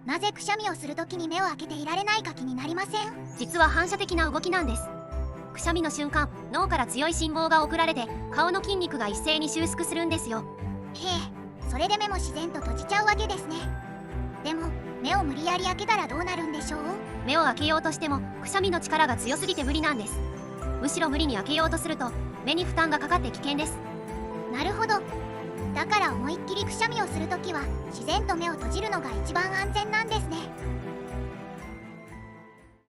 なぜくしゃみをするときに目を開けていられないか気になりません？実は反射的な動きなんです。くしゃみの瞬間、脳から強い信号が送られて顔の筋肉が一斉に収縮するんですよ。へえ、それで目も自然と閉じちゃうわけですね。でも目を無理やり開けたらどうなるんでしょう？目を開けようとしてもくしゃみの力が強すぎて無理なんです。むしろ無理に開けようとすると目に負担がかかって危険です。なるほど。だから思いっきりくしゃみをするときは自然と目を閉じるのが一番安全なんですね。